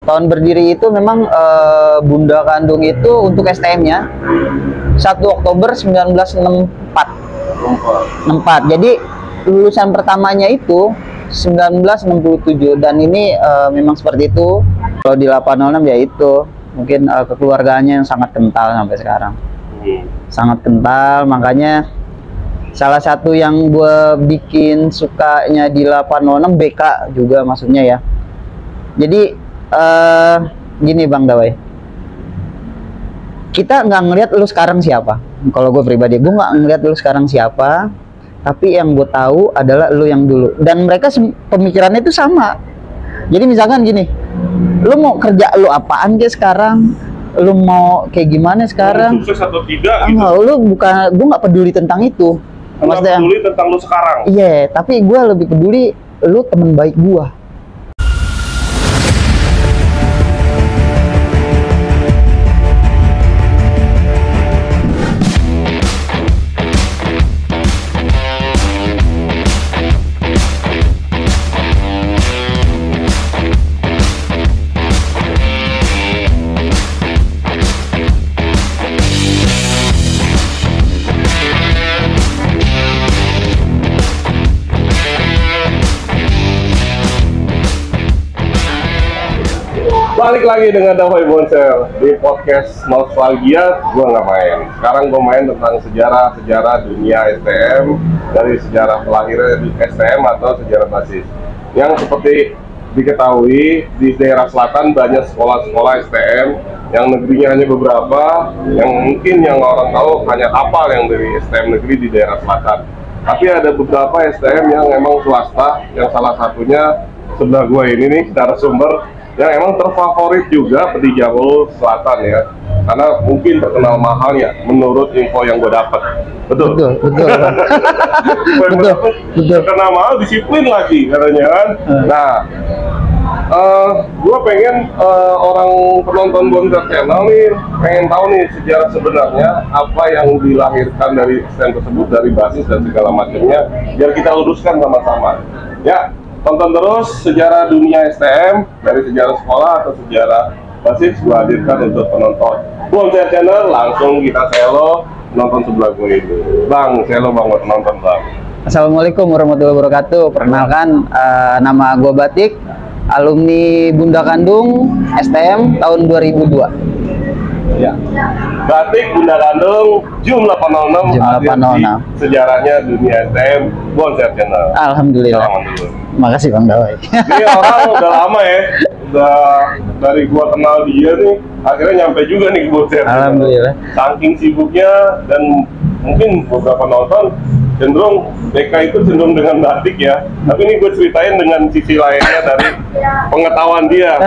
tahun berdiri itu memang Bunda Kandung itu untuk STM-nya 1 Oktober 1964. 64. Jadi lulusan pertamanya itu 1967 dan ini memang seperti itu. Kalau di 806 ya itu mungkin kekeluargaannya yang sangat kental sampai sekarang. Sangat kental, makanya salah satu yang gue bikin sukanya di 806 BK juga maksudnya ya. Jadi gini Bang Dawai, kita nggak ngelihat lu sekarang siapa. Kalau gue pribadi, gue nggak ngelihat lu sekarang siapa, tapi yang gue tahu adalah lu yang dulu. Dan mereka pemikirannya itu sama. Jadi misalkan gini, lu mau kerja lu apaan kayak sekarang, lu mau kayak gimana sekarang, sukses atau tidak gitu. Enggak, lu bukan, gue nggak peduli tentang itu. Nggak peduli tentang lu sekarang. Iya, tapi gue lebih peduli lu teman baik gue. Balik lagi dengan Dawai Bonsel di podcast Nostalgia. Gue nggak main. Sekarang gue main tentang sejarah dunia STM, dari sejarah kelahiran STM atau sejarah basis. Yang seperti diketahui di daerah selatan banyak sekolah-sekolah STM yang negerinya hanya beberapa, yang mungkin yang orang tahu hanya hafal yang dari STM negeri di daerah selatan. Tapi ada beberapa STM yang memang swasta, yang salah satunya sebelah gue ini nih, narasumber yang emang terfavorit juga di Jawa Selatan ya, karena mungkin terkenal mahalnya menurut info yang gue dapat. Betul. Betul. Terkenal mahal, disiplin lagi katanya kan. Nah, gue pengen orang penonton Bonsel Channel nih pengen tahu nih sejarah sebenarnya apa yang dilahirkan dari STM tersebut, dari basis dan segala macamnya, biar kita luruskan sama-sama. Ya. Tonton terus sejarah dunia STM, dari sejarah sekolah atau sejarah basis, gue hadirkan untuk penonton Bonsel Channel. Langsung kita selo penonton sebelah gue ini. Bang, selo bang buat penonton bang. Assalamualaikum warahmatullahi wabarakatuh. Perkenalkan, nama gue Batik, alumni Bunda Kandung STM tahun 2002. Ya, Batik Bunda Kandung Jum 806 sejarahnya dunia STM Bonsel Channel. Alhamdulillah. Makasih Bang Dawai. Ini orang udah lama ya, udah dari gua kenal dia nih, akhirnya nyampe juga nih ke Bonsel. Alhamdulillah. Saking sibuknya dan mungkin beberapa nonton cenderung BK itu cenderung dengan batik ya. Tapi ini gue ceritain dengan sisi lainnya dari pengetahuan dia.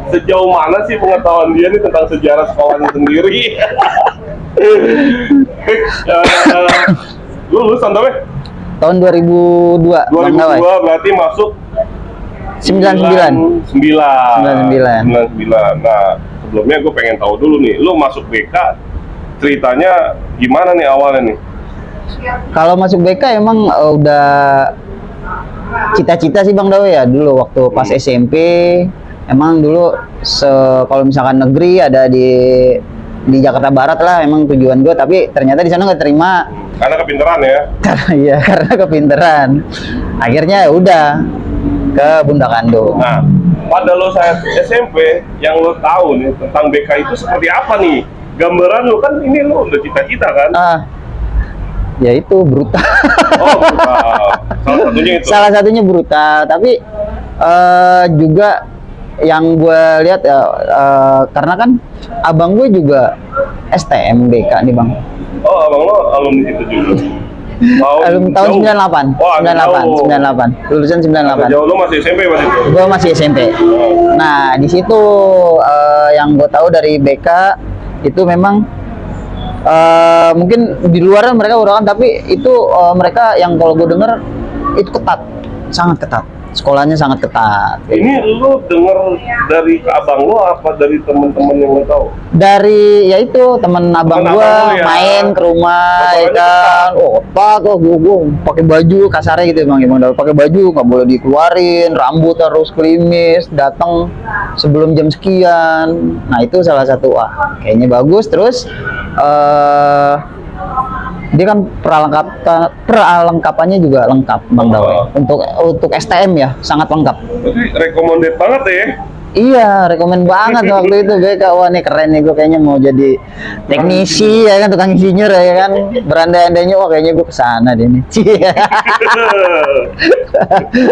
Sejauh mana sih pengetahuan dia nih tentang sejarah sekolahnya sendiri? Lu lulusan berapa? Tahun 2002. 2002 berarti masuk 99. 99. Nah, sebelumnya gue pengen tahu dulu nih, lu masuk BK ceritanya gimana nih awalnya nih? Kalau masuk BK emang udah cita-cita sih Bang Dawe ya dulu waktu pas SMP. Emang dulu kalau misalkan negeri ada di Jakarta Barat lah emang tujuan gue, tapi ternyata di sana nggak terima. Karena kepinteran ya? Iya, karena kepinteran. Akhirnya ya udah ke Bunda Kandung. Nah, pada lo saat SMP yang lo tahu nih tentang BK itu seperti apa nih? Gambaran lo kan ini lo udah cita-cita kan? Ya itu brutal. Oh, brutal. Salah satunya itu. Salah satunya brutal, tapi juga yang gue lihat ya, karena kan abang gue juga STM BK nih Bang. Oh, abang lo alumni itu juga. Tahun 98. Oh, 98. Lulusan 98. Jauh lo masih SMP pas itu? Gue masih SMP. Nah, di situ yang gue tahu dari BK itu memang mungkin di luar mereka udah kan, tapi itu mereka yang kalau gue denger itu ketat, sangat ketat. sekolahnya sangat ketat. Ini lu denger dari abang lu apa dari temen-temen yang lu tahu? Dari ya itu temen abang Temen gua abang lu ya? main ke rumah ya Bapaknya kan. Oh, pak kok gua pakai baju kasarnya gitu emang udah pakai baju nggak boleh dikeluarin, rambut harus klimis, datang sebelum jam sekian. Nah, itu salah satu kayaknya bagus. Terus dia kan perlengkapannya juga lengkap Bang Dawai. Untuk STM ya sangat lengkap. Berarti recommended banget ya? Iya, rekomen banget waktu itu BK. Wah, nih keren nih, gue kayaknya mau jadi teknisi ya kan, tukang insinyur ya kan. Berandai-andainya, wah kayaknya gue kesana deh nih.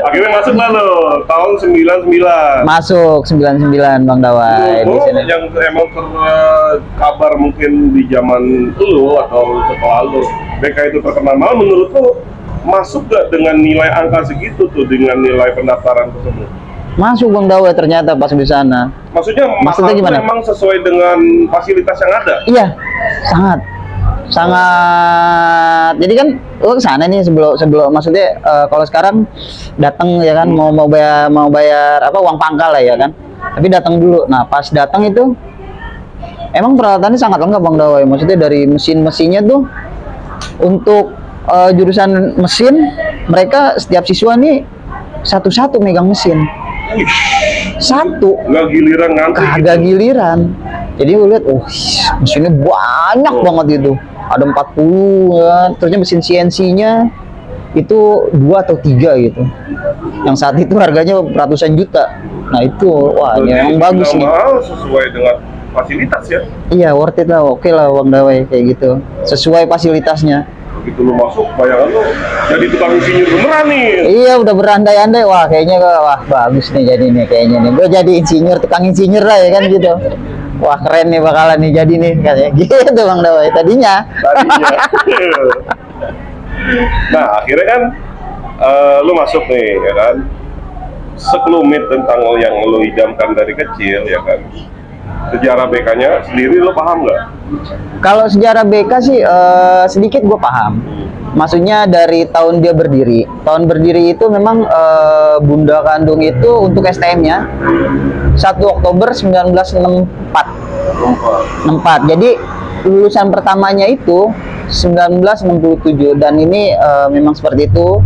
Akhirnya masuk lah lo, tahun 99. Masuk 99 Bang Dawai di sini. Yang emang kabar mungkin di zaman lu atau sekolah lu, BK itu terkenal, malah menurut lu masuk gak dengan nilai angka segitu tuh, dengan nilai pendaftaran tersebut? Masuk Bang Dawai ternyata pas di sana. Maksudnya gimana? Memang sesuai dengan fasilitas yang ada? Iya, sangat. Jadi kan lo kesana nih sebelum maksudnya kalau sekarang datang ya kan mau bayar apa uang pangkal lah ya kan. Tapi datang dulu. Nah, pas datang itu emang peralatannya sangat lengkap Bang Dawai. Maksudnya dari mesinnya tuh untuk jurusan mesin mereka setiap siswa nih satu-satu megang mesin. Wih, satu nggak giliran ngantri kagak gitu. Giliran. Jadi gue lihat mesinnya banyak banget itu, ada 40 ya. Terusnya mesin CNC-nya itu 2 atau 3 gitu, yang saat itu harganya ratusan juta. Nah itu ini emang bagus nih, mahal sesuai dengan fasilitas ya. Iya, worth it lah, oke lah Bang Dawai kayak gitu, sesuai fasilitasnya. Begitu lu masuk, bayangan lu jadi tukang insinyur beneran nih. Iya, udah berandai-andai, kayaknya bagus nih jadi nih kayaknya nih. Gue jadi tukang insinyur lah ya kan gitu. Wah, keren nih bakalan nih jadi nih katanya gitu Bang Dawai tadinya. Nah, akhirnya kan lu masuk nih ya kan. Sekelumit tentang yang lu idamkan dari kecil ya kan. Sejarah BK-nya sendiri lo paham nggak? Kalau sejarah BK sih sedikit gue paham. Maksudnya dari tahun dia berdiri. Tahun berdiri itu memang Bunda Kandung itu untuk STM-nya 1 Oktober 1964. 64. Jadi lulusan pertamanya itu 1967 dan ini memang seperti itu.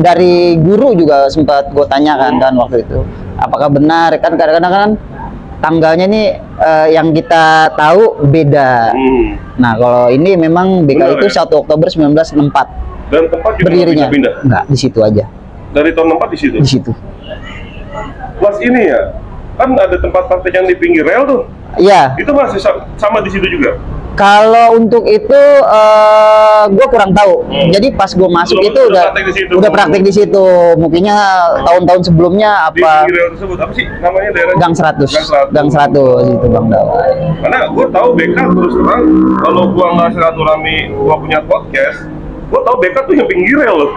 Dari guru juga sempat gue tanyakan kan waktu itu. Apakah benar kan kadang-kadang kan tanggalnya nih yang kita tahu beda. Nah, kalau ini memang BK itu ya? 1 Oktober 1964. Dan tempat juga berdirinya pindah? Enggak, di situ aja. Dari tahun 64 di situ? Di situ. Plus ini ya, kan ada tempat praktek yang di pinggir rel tuh. Iya. Itu masih sama di situ juga? Kalau untuk itu gue kurang tahu. Jadi pas gue masuk itu udah praktek di situ. Mungkinnya tahun-tahun sebelumnya apa? Di pinggir rel tersebut apa sih namanya daerahnya? Gang 100. Gang 100 itu Bang Dawai. Karena gue tahu BK terus terang kalau gue nggak silaturahmi, gue punya podcast, gue tahu BK tuh yang pinggir rel loh.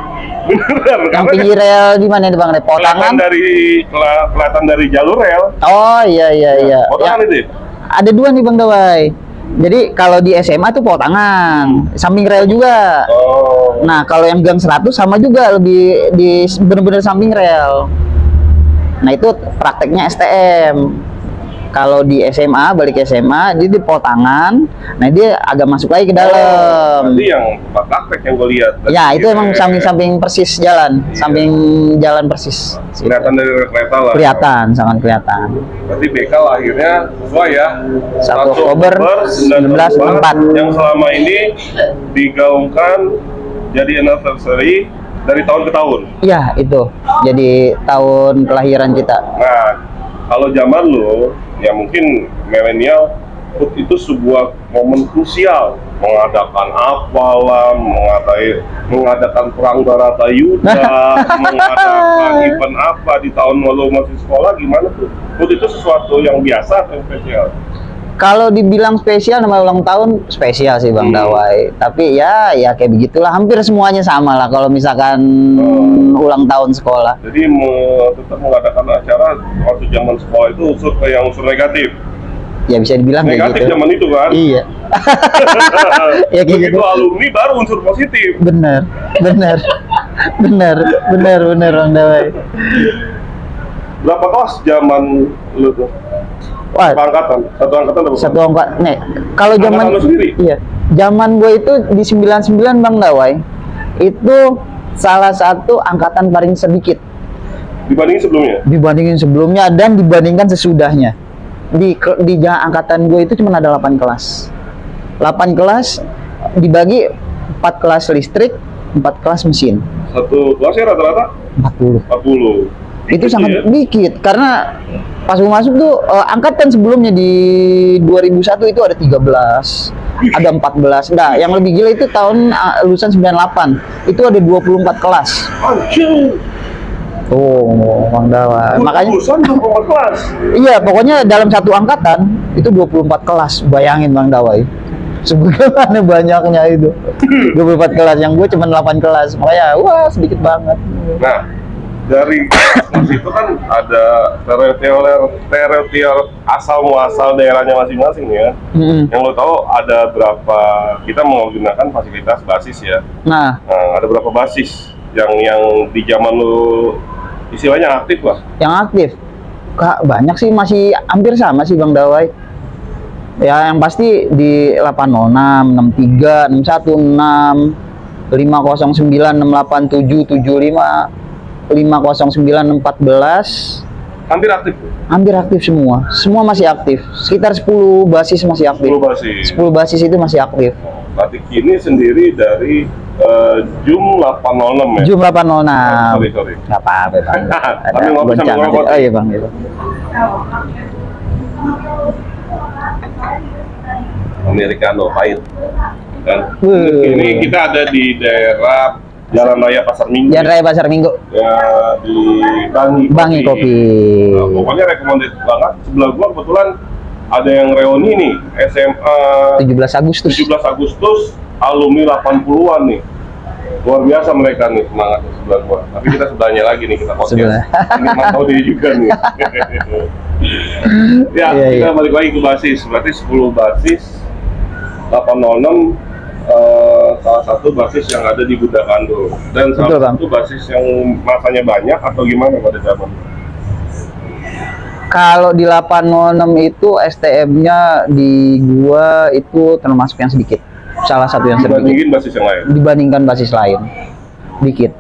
Beneran. Yang pinggir rel di mana nih Bang? Potangan kelihatan dari jalur rel. Oh iya. Potangan itu. Ada 2 nih Bang Dawai. Jadi kalau di SMA tuh Potangan, samping rel juga. Nah, kalau yang Gang 100 sama juga, lebih di bener-bener samping rel. Nah, itu prakteknya STM. Kalau di SMA, balik SMA, dia di Potangan. Nah, dia agak masuk lagi ke dalam. Jadi yang praktek yang gue lihat. Ya, itu emang samping-samping persis jalan, samping jalan persis. Kelihatan dari kereta lah. Kelihatan, sangat kelihatan. Berarti BK lahirnya sesuai ya. 1 Oktober 1964. Yang selama ini digaungkan jadi anniversary dari tahun ke tahun. Iya, itu. Jadi tahun kelahiran kita. Nah, kalau zaman lo, ya mungkin milenial, itu sebuah momen krusial, mengadakan apalah, mengadakan perang Baratayuda, mengadakan event apa di tahun lo masih sekolah, gimana tuh? Itu sesuatu yang biasa atau spesial? Kalau dibilang spesial nama ulang tahun spesial sih Bang Dawai. Tapi ya kayak begitulah, hampir semuanya sama lah kalau misalkan ulang tahun sekolah. Jadi tetap mengadakan acara waktu zaman sekolah itu unsur negatif. Ya bisa dibilang negatif kayak gitu. Zaman itu kan. Iya. Ya kayak gitu. Alumni baru unsur positif. Bener. Bener Bang Dawai. Berapa kelas zaman lu tuh? Wah, Satu angkatan berapa? satu angkat. Nih, kalau zaman Angkatan lu sendiri? iya, zaman gue itu di 99 Bang Dawai. Itu salah satu angkatan paling sedikit Dibandingin sebelumnya dan dibandingkan sesudahnya. Di angkatan gue itu cuma ada 8 kelas. 8 kelas dibagi 4 kelas listrik, 4 kelas mesin. Satu kelasnya rata-rata 40. Itu Dikit sangat ya? dikit karena pas gue masuk tuh angkatan sebelumnya di 2001 itu ada 13, ada 14. Nah, yang lebih gila itu tahun lulusan 98. Itu ada 24 kelas. Anjir. Oh, Bang Dawa. Makanya lulusan 24 kelas. iya, pokoknya dalam satu angkatan itu 24 kelas. Bayangin Bang Dawa. Sebagaimana banyaknya itu. 24 kelas, yang gue cuma 8 kelas. Makanya wah, sedikit banget. Nah, dari kelas itu kan ada stereotip asal muasal daerahnya masing-masing ya. Yang lo tahu ada berapa, kita menggunakan fasilitas basis ya. Nah, ada berapa basis yang di zaman lo istilahnya aktif lah? yang aktif Kak, banyak sih, masih hampir sama sih Bang Dawai. Ya, yang pasti di 806, 63, 61, 6, 509, 687, 75, 509, 14. Hampir aktif semua. Semua masih aktif. Sekitar 10 basis masih aktif. 10 basis itu masih aktif. Berarti kini sendiri dari Jum 806 ya? Jum 806. Sorry. Nggak apa-apa, Bang. Kami ngopi sambil ngerokok. Oh iya, Bang. Gitu. Americano pahit. Dan Wih. ini kita ada di daerah Jalan Raya Pasar Minggu. Jalan Raya Pasar Minggu. Ya, di Bangi Kopi. Nah, pokoknya recommended banget. Sebelah gua kebetulan ada yang reuni nih, SMA 17 Agustus. 17 Agustus alumni 80-an nih. Luar biasa mereka nih semangatnya sebelah gua. Tapi kita sebelahnya lagi nih, kita podcast. Sebelah. Ini mantau dia juga nih. Ya, Iya, kita iya. balik lagi ke basis. Berarti 10 basis 806 salah satu basis yang ada di Budakando. Dan Betul, salah Bang. satu basis yang masanya banyak atau gimana pada zaman? Kalau di 806 itu STM-nya di gua itu termasuk yang sedikit. Salah satu yang sedikit Dibandingin basis yang lain. dibandingkan basis lain. Dikit.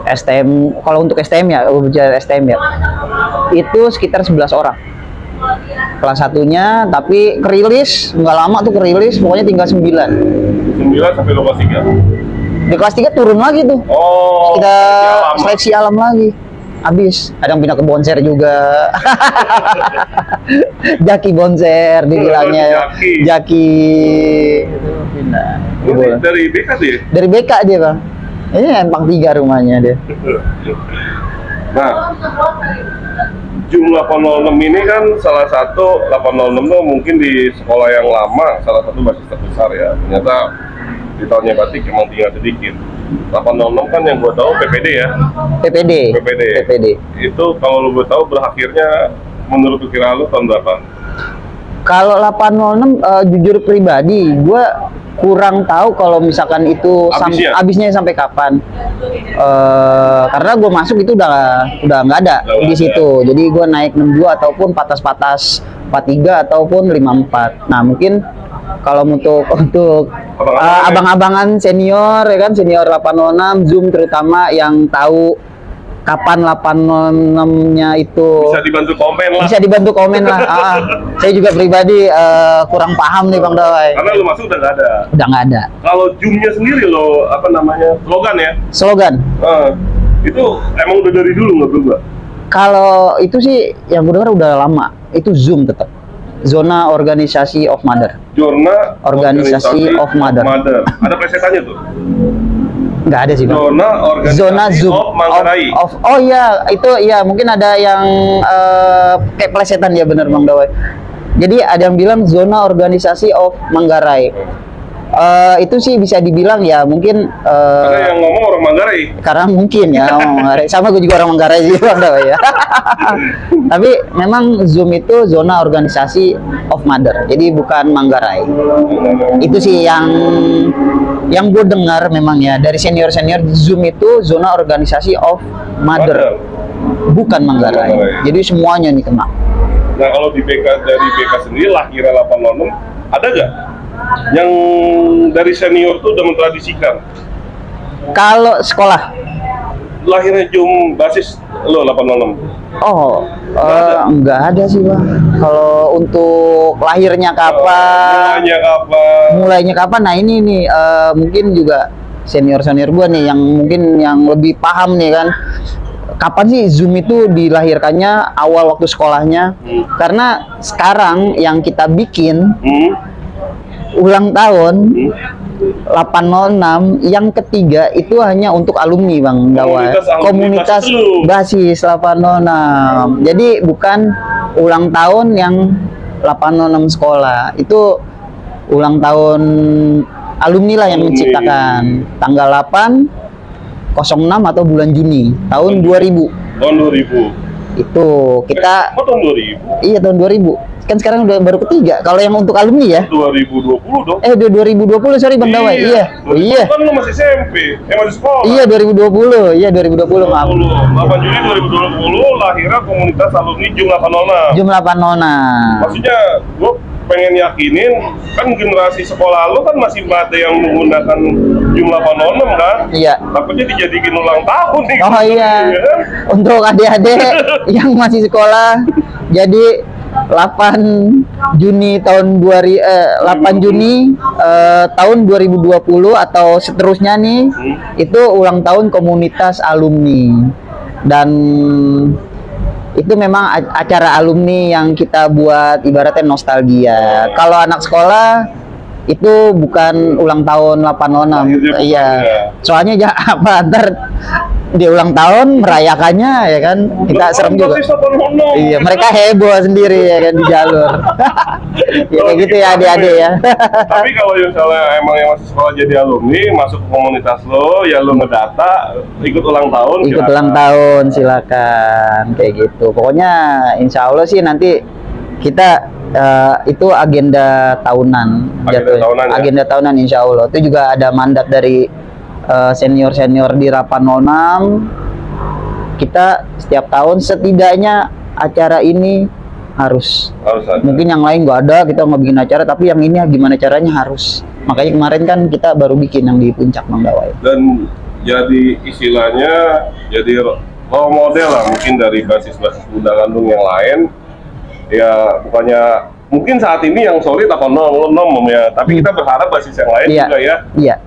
STM, kalau untuk STM ya, bicara STM ya, itu sekitar 11 orang. Kelas satunya, tapi kerilis, nggak lama tuh kerilis, pokoknya tinggal 9. 9 sampai lo kelas 3. Di kelas 3 turun lagi tuh. Oh, Kita alam. seleksi alam lagi. Habis, ada yang pindah ke Bonser juga. Jaki Bonser dibilangnya. Jaki itu pindah. Ini dari BK sih. Dari BK dia, Bang. Ini Empang 3 rumahnya dia. Nah, Jum 806 ini kan salah satu 806 tuh mungkin di sekolah yang lama salah satu basis terbesar ya. Ternyata di tahunnya batik emang tinggal sedikit. 806 kan yang gue tahu PPD ya. PPD. Itu kalau lu tahu berakhirnya menurut pikiran lu tahun berapa? Kalau 806 jujur pribadi, gue kurang tahu kalau misalkan itu habisnya sampai kapan. Karena gue masuk itu udah nggak ada di situ. Jadi gue naik 62 ataupun patas-patas 43 ataupun 54. Nah, mungkin kalau untuk abang-abangan senior ya kan, senior 806 Zoom terutama yang tahu kapan 806-nya itu bisa dibantu komen lah. Saya juga pribadi kurang paham nih Bang Dawai. Karena lu masuk udah nggak ada. Kalau Zoom-nya sendiri lo apa namanya slogan? Itu emang udah dari dulu nggak berubah? Kalau itu sih yang gue dengar udah lama. Itu Zoom tetap. Zona Organisasi of Mother. Zona Organisasi of Mother. Ada plesetannya tuh? Nggak ada sih, Bang. Zona Zoom of Manggarai. Oh iya, itu ya mungkin ada yang kayak plesetan ya, bener Bang Dawai. Jadi ada yang bilang Zona Organisasi of Manggarai. Itu sih bisa dibilang ya mungkin karena yang ngomong orang Manggarai. Karena mungkin ya orang Manggarai. Sama gue juga orang Manggarai sih Bang Dawai ya. Tapi memang Zoom itu Zona Organisasi of Mother. Jadi bukan Manggarai. Itu sih yang yang gue dengar memang ya dari senior-senior, Zoom itu zona organisasi of Mother, bukan Manggarai. Jadi semuanya nih kena. Nah kalau di BK, dari BK sendiri lahiran 806 ada nggak yang dari senior tuh udah mentradisikan? Kalau sekolah Lahirnya Zoom basis lo 806? oh nggak ada sih bang. Kalau untuk lahirnya kapan, mulainya kapan, nah ini nih mungkin juga senior-senior gua nih yang mungkin yang lebih paham nih kan, kapan sih Zoom itu dilahirkannya, awal waktu sekolahnya. Karena sekarang yang kita bikin ulang tahun 806 yang ketiga itu hanya untuk alumni Bang Dawai, komunitas basis 806. Jadi bukan ulang tahun yang 806 sekolah, itu ulang tahun alumni lah yang menciptakan tanggal 8 06 atau bulan Juni tahun 2000. Tahun 2000 itu kita tahun 2000? Iya tahun 2000 kan, sekarang udah baru ketiga kalau yang untuk alumni ya. 2020 dong. 2020 sorry Bang Dawai. Iya. Oh iya. Kan lu masih SMP, masih sekolah. Iya 2020. Iya 2020 maaf. 8 Juli 2020 lahirnya komunitas alumni Zoom 806. Zoom 806. Maksudnya gua pengen yakinin kan generasi sekolah lu kan masih ada yang menggunakan Zoom 806 kan? Iya. Takutnya dijadiin ulang tahun nih. Oh iya. Untuk adik-adik yang masih sekolah, jadi 8 Juni tahun 8 Juni tahun 2020 atau seterusnya nih, itu ulang tahun komunitas alumni. Dan itu memang acara alumni yang kita buat ibaratnya nostalgia. Kalau anak sekolah itu bukan ulang tahun 806. Iya. Soalnya apa ntar dia ulang tahun merayakannya ya kan, kita serem juga. Iya, mereka heboh sendiri ya kan di jalur. Ya kayak gitu ya adik-adik ya. Tapi kalau misalnya emang yang masih sekolah jadi alumni masuk ke komunitas lo, ya lo ngedata ikut ulang tahun. Ikut ulang tahun silakan kayak gitu. Pokoknya insya Allah sih nanti kita itu agenda tahunan. Agenda tahunan insya Allah. Itu juga ada mandat dari senior-senior di 806. Kita setiap tahun setidaknya acara ini harus ada. Mungkin yang lain nggak ada, kita nggak bikin acara, tapi yang ini gimana caranya harus. Makanya kemarin kan kita baru bikin yang di puncak Bang Dawai. Dan jadi istilahnya jadi role model lah mungkin dari basis-basis Bunda Gandung yang lain. Ya bukannya mungkin saat ini yang solid 806 ya, tapi kita berharap basis yang lain juga ya. Iya.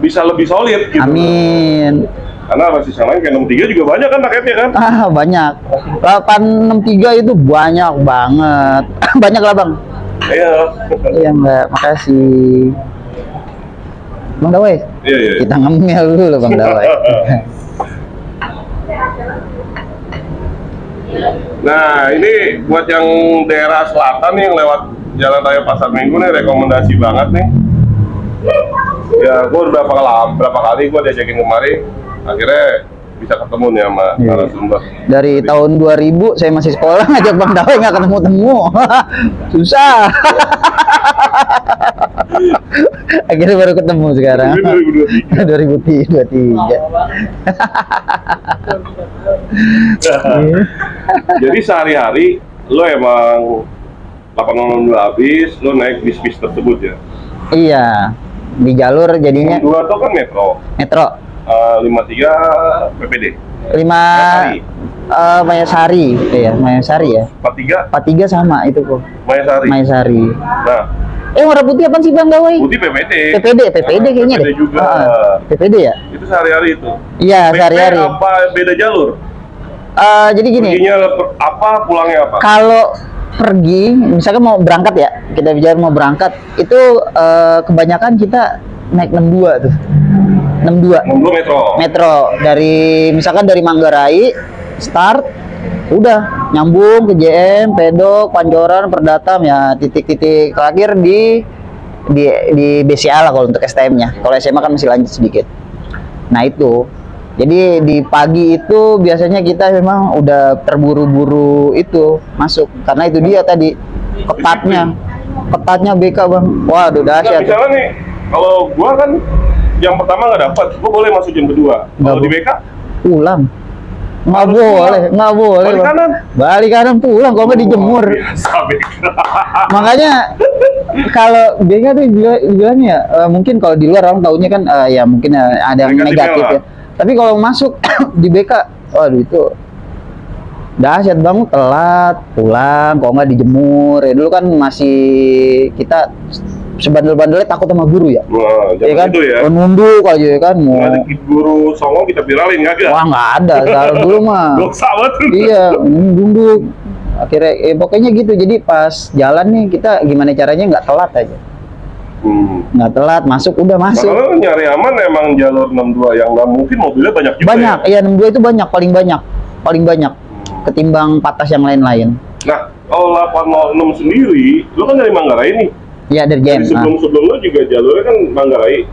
Bisa lebih solid gitu. Amin. Karena basis yang lain kayak 63 juga banyak kan rakyatnya kan? Banyak. 863 itu banyak banget. Banyak lah Bang. Iya. Iya Mbak, makasih. Bang Dawai. Iya. Kita ngemil dulu Bang Dawai. Nah ini buat yang daerah selatan nih yang lewat Jalan Raya Pasar Minggu nih, rekomendasi banget nih. Ya gue berapa kali gue diajakin kemari, akhirnya bisa ketemu nih sama narasumber. Dari tahun 2000 saya masih sekolah, ngajak Bang Dawai nggak ketemu-temu. Susah. Akhirnya baru ketemu sekarang. 2003. Jadi sehari-hari lo emang 806 habis, lo naik bis-bis tersebut ya? Iya, di jalur jadinya. 2 tuh kan metro. 53 PPD. 5 Mayasari, ya, Mayasari ya. 43 sama itu kok. Mayasari. Nah, warna putih apa sih Bang Dawai? Putih PPD. PPD kayaknya PPD deh. juga. PPD ya? Itu sehari-hari itu. Iya, sehari-hari. Apa beda jalur? Jadi gini. Perginya apa, pulangnya apa? Kalau pergi, misalkan mau berangkat ya, kita bicara mau berangkat, itu kebanyakan kita naik 62 tuh. 62 metro dari misalkan dari Manggarai start udah nyambung ke JM, Pedok, Pancoran, Perdatam ya, titik-titik terakhir di BCA lah kalau untuk STM-nya. Kalau SMA kan masih lanjut sedikit. Nah itu. Jadi di pagi itu biasanya kita memang udah terburu-buru itu masuk karena itu dia tadi ketatnya BK Bang. Waduh dahsyat. Misalnya nih, kalau gua kan jam pertama nggak dapat, gue boleh masuk jam kedua. Kalau di BK pulang. Nggak Harus boleh, pulang. nggak boleh. Balik Bang. kanan. Balik kanan pulang, kalau nggak dijemur. Biasa BK. Makanya kalau BK tuh bilangnya mungkin kalau di luar orang taunya kan ya mungkin ada yang Negatifnya negatif lah. ya. Tapi kalau masuk di BK, waduh itu dahsyat banget, telat pulang, kalau nggak dijemur. Ya dulu kan masih kita sebandel-bandelnya takut sama guru ya. Wah, Ya kan? itu ya. Nunduk aja ya kan. Mau Nggak ada guru songong kita viralin nggak ada. wah nggak ada sekarang dulu mah. Dosa banget. Iya, nunduk. Akhirnya pokoknya gitu. Jadi pas jalan nih kita gimana caranya nggak telat aja. Nggak telat, masuk udah masuk. Kalau nyari aman emang jalur 62 yang nggak mungkin mobilnya banyak juga. Banyak, Ya? iya 62 itu banyak, paling banyak ketimbang patas yang lain-lain. Nah, kalau 806 sendiri, lu kan dari Manggarai nih. Iya dari Jadi JM. sebelum lu juga jalurnya kan Manggarai.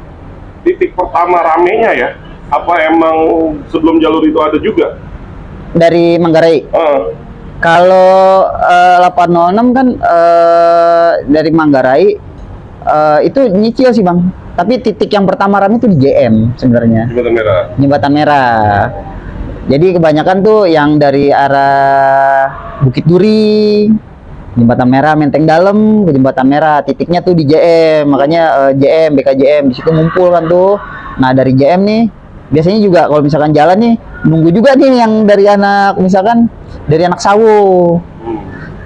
Titik pertama ramenya ya? Apa emang sebelum jalur itu ada juga? Dari Manggarai. Kalau 806 kan dari Manggarai itu nyicil sih bang. Tapi titik yang pertama rame itu di JM sebenarnya. Jembatan Merah. Jembatan Merah. Jadi kebanyakan tuh yang dari arah Bukit Duri, Jembatan Merah, Menteng Dalam ke Jembatan Merah. Titiknya tuh di JM. Makanya JM, BKJM di situ ngumpul kan tuh. Nah dari JM nih biasanya juga kalau misalkan jalan nih nunggu juga nih yang dari anak misalkan dari anak Sawo.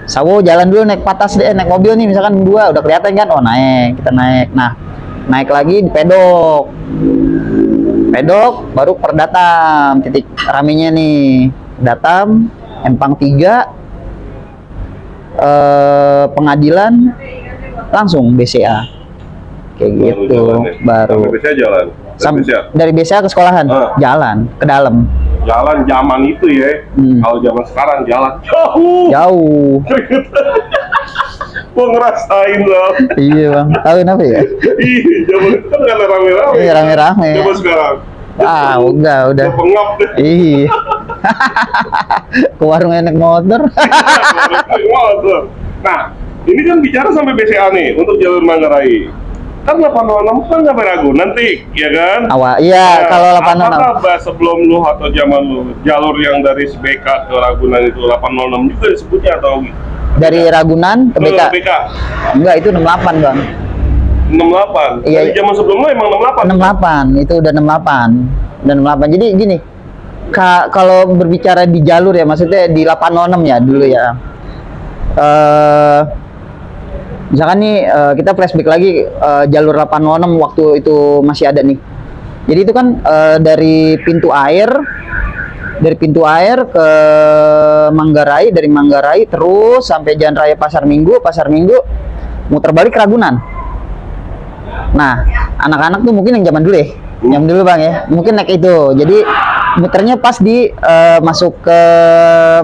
Sawo jalan dulu naik patas deh, naik mobil nih misalkan dua udah kelihatan kan, oh naik, kita naik. Nah naik lagi di pedok baru Perdatam, titik ramenya nih Datam, Empang 3, Pengadilan, langsung BCA kayak gitu baru. Sampai BCA jalan. Dari BCA ke sekolahan jalan ke dalam. Jalan zaman itu ya. Kalau zaman sekarang jalan jauh. Gua ngerasain loh. Iya bang, tahu kenapa ya? Iya, zaman itu kan nggak rame-rame. Iya rame-rame. Coba sekarang. Udah. Udah pengap deh. Iya. Ke warung naik motor. Nah, ini kan bicara sampai BCA nih untuk jalur Manggarai. Kan 806 kan sampai Ragunan nanti, ya kan? Iya, kalau 806. Apakah sebelum lu atau zaman lu jalur yang dari BK ke Ragunan itu 806 juga disebutnya atau dari Ragunan ke BK? BK. Enggak, itu 68 bang. 68. Iya. Dari zaman sebelumnya emang 68. 68, itu udah 68. Dan 68. Jadi gini, kalau berbicara di jalur ya, maksudnya di 806 ya dulu ya. Misalkan nih kita flashback lagi jalur 806 waktu itu masih ada nih. Jadi itu kan dari pintu air ke Manggarai, dari Manggarai terus sampai Jalan Raya Pasar Minggu muter balik ke Ragunan. Nah, anak-anak tuh mungkin yang zaman dulu ya, yang dulu bang ya, mungkin naik itu. Jadi muternya pas di masuk ke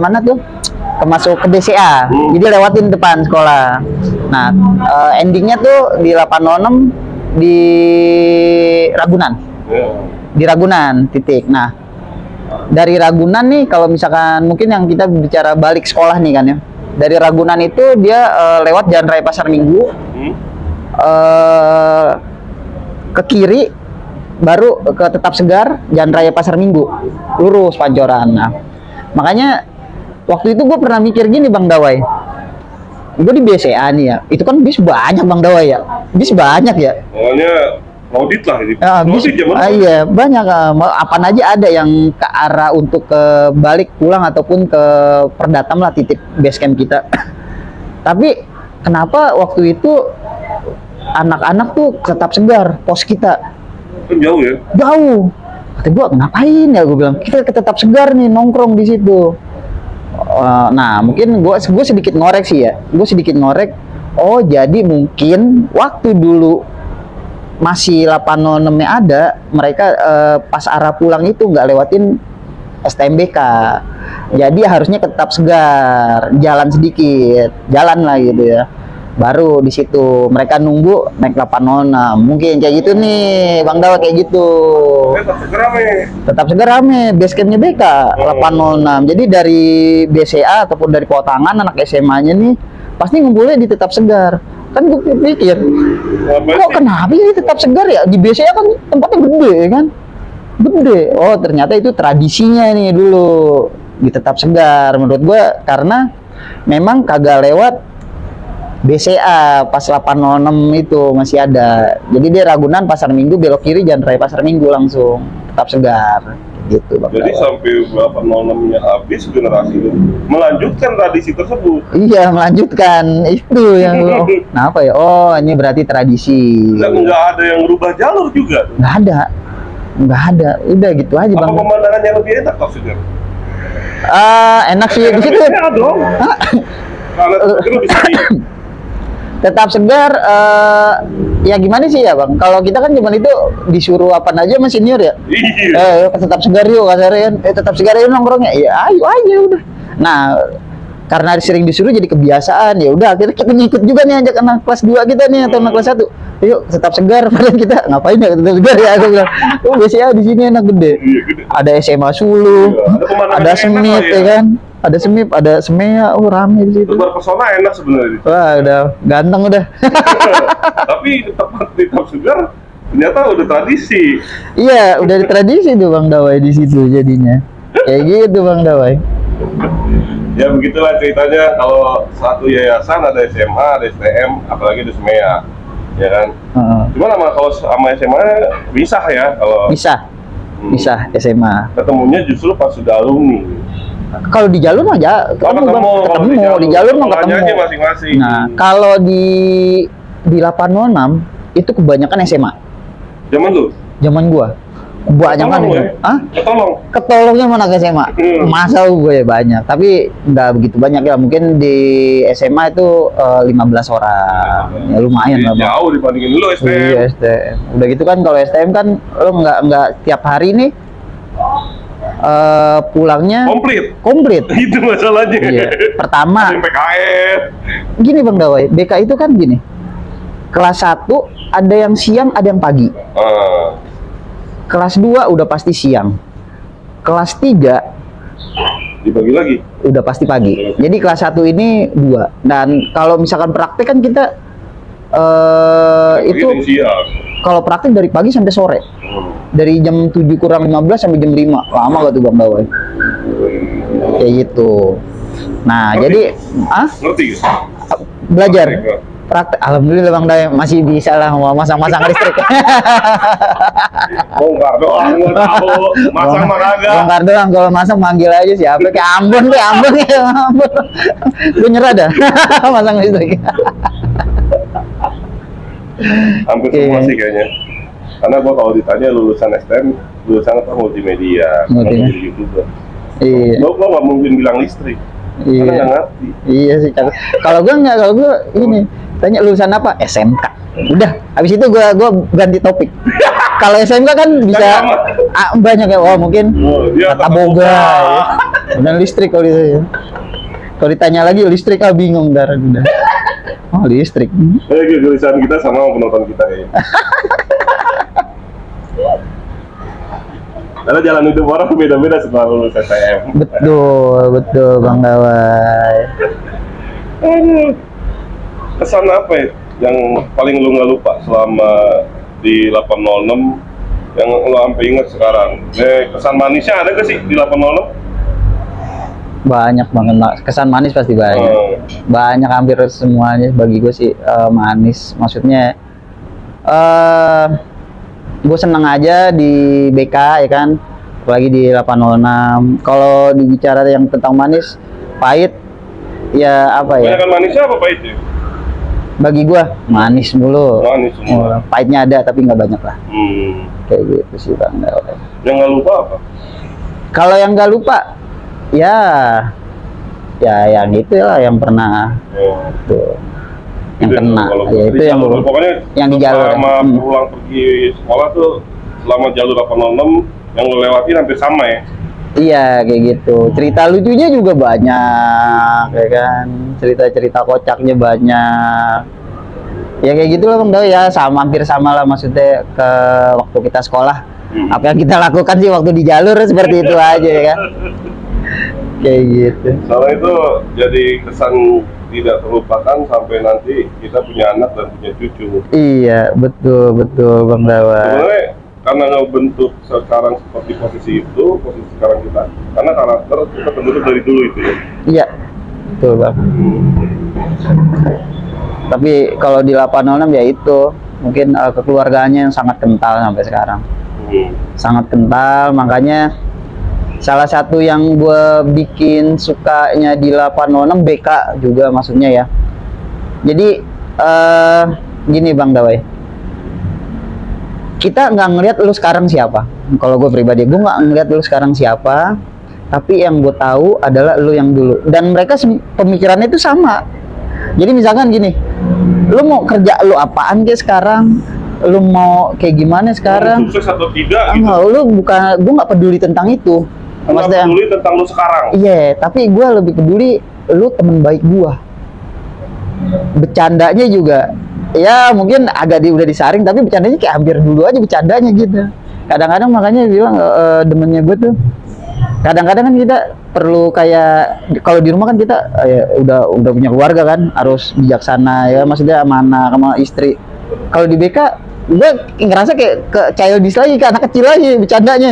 mana tuh? Masuk ke BCA, jadi lewatin depan sekolah. Nah, endingnya tuh di 806 di Ragunan, di Ragunan titik. Nah, dari Ragunan nih, kalau misalkan mungkin yang kita bicara balik sekolah nih kan ya, dari Ragunan itu dia lewat Jalan Raya Pasar Minggu, ke kiri, baru ke Tetap Segar, Jalan Raya Pasar Minggu, lurus Pancoran. Nah, makanya waktu itu gue pernah mikir gini Bang Dawai, gue di BCA nih ya, itu kan bis banyak Bang Dawai ya, bis banyak ya. Pokoknya audit lah ini. Bis, iya banyak, apaan aja ada yang ke arah untuk ke balik pulang ataupun ke Perdatam lah titik base camp kita. Tapi kenapa waktu itu anak-anak tuh Tetap Segar pos kita? Kan jauh ya? Jauh. Kata gue ngapain ya, gue bilang kita ke Tetap Segar nih nongkrong di situ. Nah mungkin gue sedikit ngorek sih ya, oh jadi mungkin waktu dulu masih 806-nya ada, mereka pas arah pulang itu nggak lewatin STMBK, jadi harusnya ke Tetap Segar, jalan sedikit, jalan lah gitu ya, baru di situ mereka nunggu naik 806, mungkin kayak gitu nih Bang Dawa, kayak gitu. Tetap Segar rame, base campnya BK 806. Jadi dari BCA ataupun dari Potangan anak SMA-nya nih pasti ngumpulnya di Tetap Segar. Kan gue pikir, Ngapain kok sih? kenapa ini tetap segar ya? Di BCA kan tempatnya gede kan? Gede. Oh ternyata itu tradisinya nih dulu di tetap segar menurut gua, karena memang kagak lewat BCA pas 806 itu masih ada. Jadi dia Ragunan Pasar Minggu belok kiri Jalan Raya Pasar Minggu langsung tetap segar gitu Bang Jadi Dawai. sampai 806-nya habis, generasi itu melanjutkan tradisi tersebut. Iya melanjutkan itu yang kenapa ya? Oh ini berarti tradisi. Dan nggak ada yang berubah jalur juga. Nggak ada. Udah gitu aja Apa Bang. pemandangan yang lebih enak maksudnya? Enak sih di situ. Ya dong. Karena itu bisa di Tetap segar. Ya gimana sih ya Bang? Kalau kita kan zaman itu disuruh apa aja sama senior ya. iya. Tetap segar yuk kasarnya kan. Tetap segar yuk nongkrongnya. Ya ayo aja udah. Nah, karena sering disuruh jadi kebiasaan, ya udah akhirnya kita ngikut juga nih ajak anak kelas 2 kita nih atau anak kelas 1. Yuk tetap segar. Padahal kita ngapain ya tetap segar ya, aku bilang. Oh biasanya di sini enak gede. Iya, gede. Ada SMA Sulu, Iya, ada pemandangan ada yang enak Semit lah ya. ya kan. Ada Semit, ada Semea, oh rame di situ. Tebar pesona enak sebenarnya. Wah, udah ganteng udah. Tapi tempat di Tetap Segar ternyata udah tradisi. Iya, udah tradisi tuh Bang Dawai di situ jadinya. Kayak gitu Bang Dawai. Ya begitulah ceritanya. Kalau satu yayasan ada SMA, ada STM, apalagi ada SMEA, ya kan. Heeh. Cuma kalau sama SMA bisa ya kalau Bisa SMA. ketemunya justru pas sudah alumni. Kalau di jalur mah ketemu, Bang. kalau Di jalur mah Sekolahnya ketemu. aja masing-masing. Nah, kalau di 806 itu kebanyakan SMA. Zaman lu Zaman gua kebanyakan Ketolong, itu. ya? Hah? ketolong. Ketolongnya mana ke SMA? Hmm. Masa gue banyak, tapi nggak begitu banyak ya. Mungkin di SMA itu 15 orang. Ya lumayan lah, Bang. Jauh dibandingin lu STM. Iya, STM. Udah gitu kan kalau STM kan lo nggak tiap hari nih pulangnya Komplit. komplit. Itu masalahnya. Iya. Pertama, Ada PKN. gini Bang Dawai, BK itu kan gini. Kelas 1 ada yang siang, ada yang pagi. Ah, Kelas 2 udah pasti siang. Kelas 3 dibagi lagi. udah pasti pagi. Jadi kelas 1 ini 2. Dan kalau misalkan praktek kan kita itu Begitu siang. kalau praktek dari pagi sampai sore. Dari jam 7 kurang 15 sampai jam 5. Lama gak tuh Bang Dawai? Kayak gitu. Nah, Ngerti. jadi Ngerti gak? belajar. Praktek, Praktek, alhamdulillah Bang Dawai masih bisa lah mau masang-masang listrik. Bongkar doang nggak tahu. Masang mah kagak. Bongkar doang, kalau masang manggil aja siapa kayak Ambon deh, Ambon ya, Ambon. Gue nyerah dah masang listrik. Hampir Oke. semua sih kayaknya. Karena gua kalau ditanya lulusan STM, lulusan apa multimedia, nggak Multimedia. jadi YouTuber. Iya, Gua nggak mungkin bilang listrik. Karena nggak iya, ngerti. iya sih. Kalau gue nggak, kalau gue ini tanya lulusan apa? SMK. Udah, habis itu gue ganti topik. Kalau SMK kan bisa banyak ya. Oh mungkin Oh, dia tata boga, ya. Dan listrik kalau itu. Kalau ditanya lagi listrik bingung udah. Oh listrik. Kegelisahan kita sama penonton kita ya. Karena jalan hidup orang beda-beda setelah lulus STM. Betul Bang Dawai. Aduh. Kesan apa ya yang paling lu nggak lupa selama di 806 yang lu sampai inget sekarang? Kesan manisnya ada gak sih di 806? Banyak banget, Mak. Kesan manis pasti banyak. Banyak, hampir semuanya bagi gue sih manis. Maksudnya gue seneng aja di BK ya kan, apalagi di 806. Kalau dibicara yang tentang manis, pahit ya apa ya? Banyakan manisnya apa Pak itu? Bagi gue manis mulu. Manis semua. Pahitnya ada tapi nggak banyak lah. Hmm. Kayak gitu sih Bang. Yang nggak lupa apa? Kalau yang nggak lupa, ya yang itu lah yang pernah Oh. tuh. Yang Itu kena, kalau ya itu yang jalur, pokoknya yang di jalur. selama pulang pergi sekolah tuh selama jalur 806 yang lo lewatin hampir sama ya. Iya kayak gitu. Cerita lucunya juga banyak, ya kan. Cerita-cerita kocaknya banyak. Ya kayak gitu lah Bang Dawai ya, hampir sama lah maksudnya ke waktu kita sekolah. Apa yang kita lakukan sih waktu di jalur seperti itu aja ya kan. Kayak gitu. Soalnya itu jadi kesan tidak terlupakan sampai nanti kita punya anak dan punya cucu. Iya, betul Bang Dawa. Sebenarnya karena ngebentuk sekarang seperti posisi sekarang kita, karena karakter kita terbentuk dari dulu itu ya. Iya, betul Bang. Tapi kalau di 806 ya itu mungkin kekeluargaannya yang sangat kental sampai sekarang. Sangat kental, makanya salah satu yang gue bikin sukanya di 806 BK juga maksudnya ya. Jadi gini Bang Dawai, kita nggak ngelihat lu sekarang siapa. Kalau gue pribadi, gue nggak ngelihat lu sekarang siapa, tapi yang gue tahu adalah lu yang dulu. Dan mereka pemikirannya itu sama. Jadi misalkan gini, lu mau kerja lu apaan kayak sekarang, lu mau kayak gimana sekarang, sukses atau tidak gitu. Lu bukan, gue nggak peduli tentang itu. Nggak peduli tentang lu sekarang. Iya, tapi gue lebih peduli lu temen baik gue. Bercandanya juga ya mungkin agak udah disaring, tapi bercandanya kayak hampir dulu aja bercandanya gitu. Kadang-kadang makanya bilang demennya gue tuh, kadang-kadang kan kita perlu kayak kalau di rumah kan kita udah punya keluarga kan, harus bijaksana ya, maksudnya sama anak sama istri. Kalau di BK gue ngerasa kayak ke childish lagi, ke anak kecil lagi bercandanya,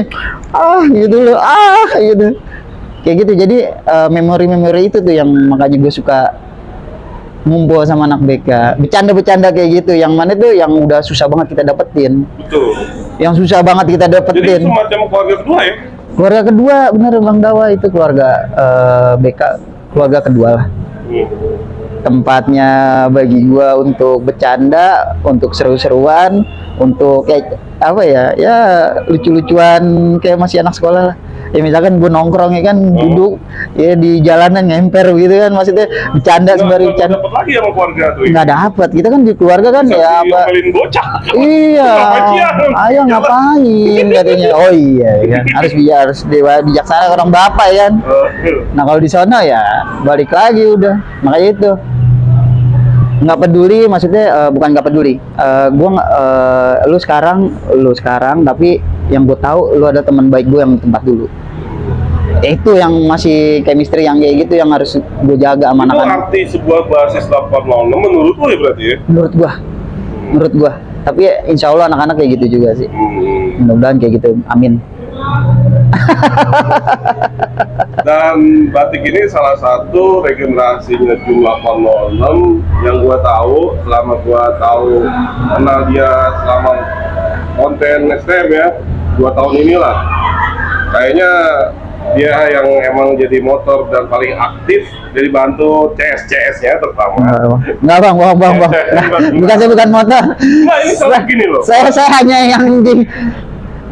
gitu loh, gitu kayak gitu. Jadi memori-memori itu tuh yang makanya gue suka ngumpul sama anak BK, bercanda-bercanda kayak gitu, yang mana tuh yang udah susah banget kita dapetin. Betul. Yang susah banget kita dapetin. Jadi semacam keluarga kedua ya? Keluarga kedua, bener Bang Dawa, itu keluarga BK, keluarga kedua lah. Tempatnya bagi gua untuk bercanda, untuk seru-seruan, untuk kayak apa ya lucu-lucuan kayak masih anak sekolah lah. Ya misalkan gue nongkrong ya kan, duduk ya di jalanan ngemper gitu kan, maksudnya bercanda sembari bercanda. Dapat lagi sama keluarga tuh. Nggak dapat, kita kan di keluarga kan ya apa? Bocah. Iya. Ayo ngapain katanya? Oh iya kan, harus bijaksana orang bapak ya kan. Nah kalau di sana ya balik lagi udah, makanya itu nggak peduli, maksudnya bukan nggak peduli. Lu sekarang, tapi yang gue tahu lu ada teman baik gue yang tempat dulu. Itu yang masih chemistry yang kayak gitu yang harus gue jaga sama anak-anak. Itu arti sebuah basis 806 menurut lu ya berarti ya? Menurut gua. Tapi ya, insya Allah anak-anak kayak gitu juga sih. Mudah-mudahan kayak gitu. Amin. Dan batik ini salah satu regenerasinya Jum 806 yang gua tahu selama gua tahu kenal dia selama konten STM ya 2 tahun inilah. Kayaknya dia yang emang jadi motor dan paling aktif, jadi bantu CS-nya terutama. Enggak bang. Bukan, saya bukan motor. Nah ini salah gini loh. Saya hanya yang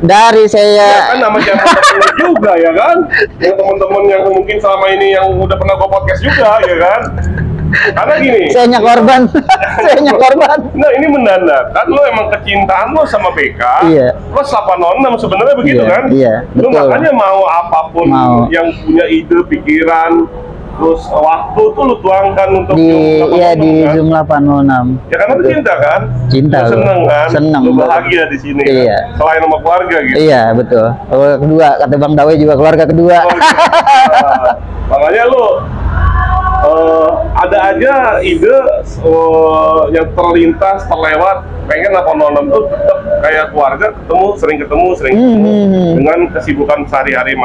dari saya. Ya kan nama teman-teman juga ya kan, yang teman-teman yang mungkin selama ini yang udah pernah go podcast juga ya kan. Karena gini, saya korban. Nah ini menandakan lo emang kecintaan lo sama BK, plus 806 sebenarnya begitu kan? Iya, lo betul. makanya mau apapun yang punya ide, pikiran, terus waktu tuh lo tuangkan untuk di kan? Zoom 806. Ya karena lo cinta kan? Cinta. Lo seneng kan? Seneng. Lo bahagia di sini kan? Selain sama keluarga gitu. Iya betul. Keluarga kedua, kata Bang Dawe juga keluarga kedua. Makanya lo ada aja ide yang terlintas, terlewat, pengen 806 tuh tetap kayak keluarga, sering ketemu dengan kesibukan sehari-hari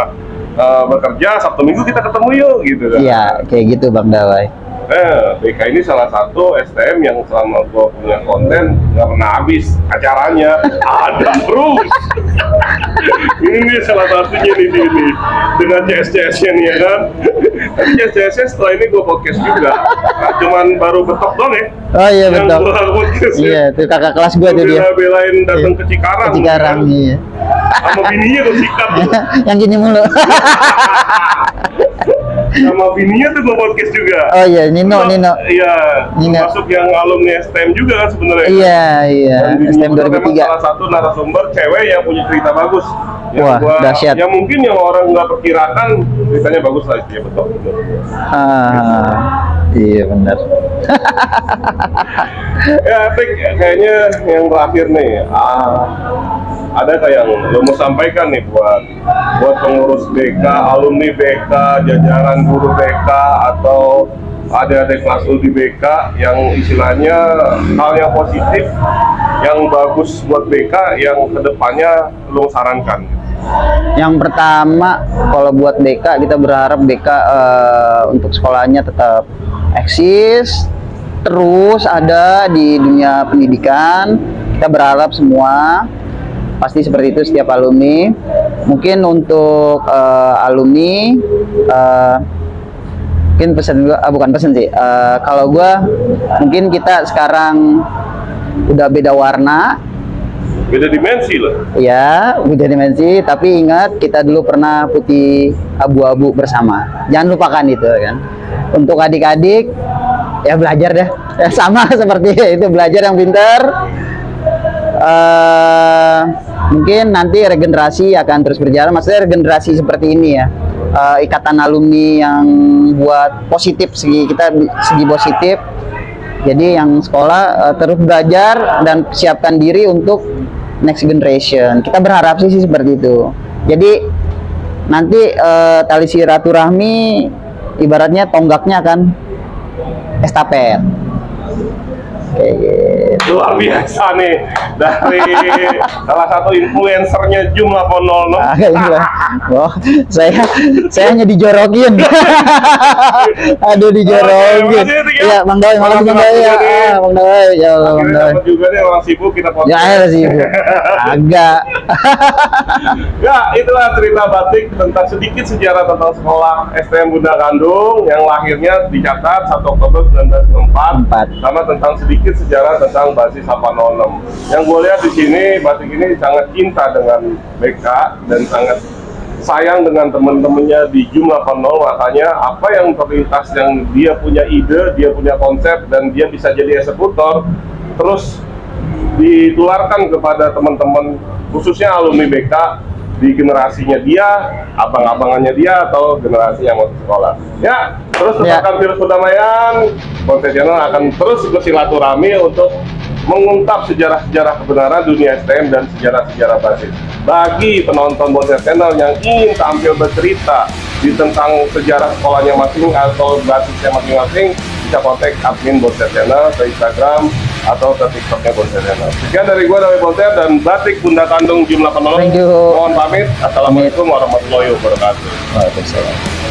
bekerja, Sabtu Minggu kita ketemu yuk gitu kan. Iya, kayak gitu Bang Dawai. BK ini salah satu STM yang selama gua punya konten nggak pernah habis acaranya, ada terus. Ini salah satunya nih dengan CS-nya nih ya kan. Tapi CS-nya setelah ini gua podcast juga, cuman baru betok doang ya. Oh iya betul. Yang gua podcast iya, tuh kakak kelas gua tuh dia. Belain datang ke Cikarang. Cikarang kan? Iya. Sama bininya tuh sikat tuh. Yang gini mulu. Sama bininya tuh gua podcast juga. Oh iya, Nino. Iya, masuk yang alumni STM juga kan sebenarnya. Iya. STM 2003. Salah satu narasumber cewek yang punya cerita bagus. Wah, dahsyat. Yang mungkin yang orang nggak perkirakan ceritanya bagus lah, iya betul. Iya benar. Ya, kayaknya yang terakhir nih, ada kayak lo mau sampaikan nih buat pengurus BK, alumni BK, jajaran guru BK, atau adik-adik kelas lu di BK yang istilahnya hal yang positif, yang bagus buat BK yang kedepannya lu sarankan? Yang pertama, kalau buat BK, kita berharap BK untuk sekolahnya tetap eksis, terus ada di dunia pendidikan. Kita berharap semua pasti seperti itu setiap alumni. Mungkin untuk alumni, mungkin pesan gua, bukan pesan sih. Kalau gua, mungkin kita sekarang udah beda warna. Beda dimensi lah. Ya, beda dimensi, tapi ingat kita dulu pernah putih abu-abu bersama. Jangan lupakan itu kan. Untuk adik-adik, ya belajar deh. Ya, sama seperti itu, belajar yang pintar. Mungkin nanti regenerasi akan terus berjalan. Maksudnya regenerasi seperti ini ya. Ikatan alumni yang buat positif, segi positif. Jadi yang sekolah terus belajar dan siapkan diri untuk next generation. Kita berharap sih seperti itu. Jadi nanti tali silaturahmi ibaratnya tonggaknya kan estafet. Kayak gitu. Luar biasa nih dari salah satu influencernya Jumlah 06. Oh, saya hanya dijorokin. Aduh, dijorokin. Iya, Bang Doi, makasih Bang Doi ya. Bang Doi, ya Allah Bang Doi. Dapat juga nih orang sibuk kita podcast. Ya, sibuk. Agak. Ya, itulah cerita batik tentang sedikit sejarah tentang sekolah STM Bunda Kandung yang lahirnya dicatat 1 Oktober 1964, sama tentang sedikit sejarah tentang basis 806. Yang gue lihat di sini, batik ini sangat cinta dengan BK dan sangat sayang dengan teman-temannya di Jumlah 80. Makanya apa yang terlintas, yang dia punya ide, dia punya konsep, dan dia bisa jadi eksekutor, terus ditularkan kepada teman-teman, khususnya alumni BK di generasinya dia, abang-abangannya dia, atau generasi yang mau sekolah. Ya, terus tetapkan virus perdamaian. Bonset Channel akan terus bersilaturahmi untuk mengungkap sejarah-sejarah kebenaran dunia STM dan sejarah-sejarah basis. Bagi penonton Bonset Channel yang ingin tampil bercerita di tentang sejarah sekolahnya masing atau basisnya masing-masing, bisa kontak admin Bonset Channel ke Instagram atau ke TikToknya Bonset Channel. Sekian dari gua, Dawi Bonset dan Batik Bunda Kandung Jumlah 80. Thank you. Mohon pamit. Assalamualaikum warahmatullahi wabarakatuh. Waalaikumsalam.